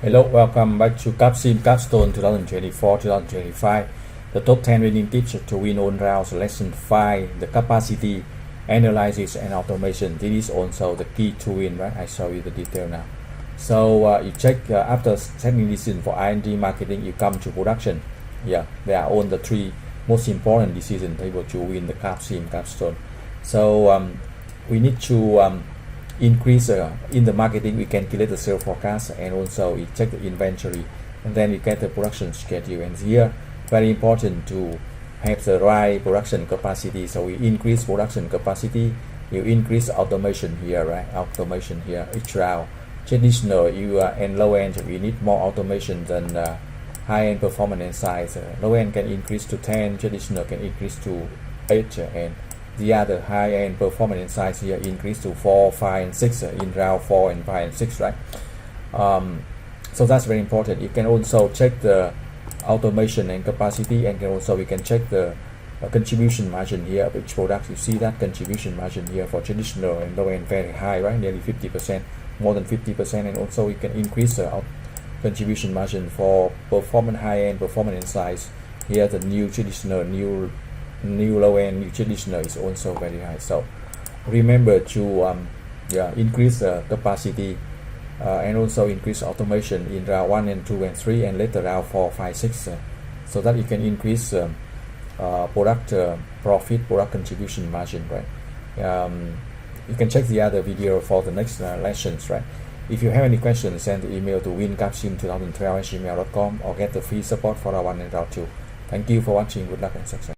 Hello, welcome back to CAPSIM Capstone 2024-2025. The top 10 winning tips to win on rounds. Lesson 5, the capacity analysis and automation. This is also the key to win, right? I show you the detail now. So you check after setting decision for R&D marketing, you come to production. Yeah, they are all the three most important decisions able to win the CAPSIM Capstone. So we need to increase in the marketing. We can calculate the sales forecast, and also we check the inventory, and then we get the production schedule. And here very important to have the right production capacity. So we increase production capacity, you increase automation here, right? Automation here each round. Traditional and low end, we need more automation than high end performance and size. Low end can increase to 10, traditional can increase to 8, and the other high-end performance size here increase to 4, 5, and 6 in round 4 and 5 and 6, right? So that's very important. You can also check the automation and capacity, and we can check the contribution margin here of each product. You see that contribution margin here for traditional and low-end very high, right? Nearly 50%, more than 50%, and also we can increase the contribution margin for performance high-end performance size. Here the new traditional, new low end, new traditional is also very high. So remember to increase capacity and also increase automation in round 1 and 2 and 3, and later round 4, 5, 6, so that you can increase product profit, product contribution margin, right? You can check the other video for the next lessons, right? If you have any questions, send the email to wincapsim2012@gmail.com or get the free support for round 1 and round 2. Thank you for watching. Good luck and success.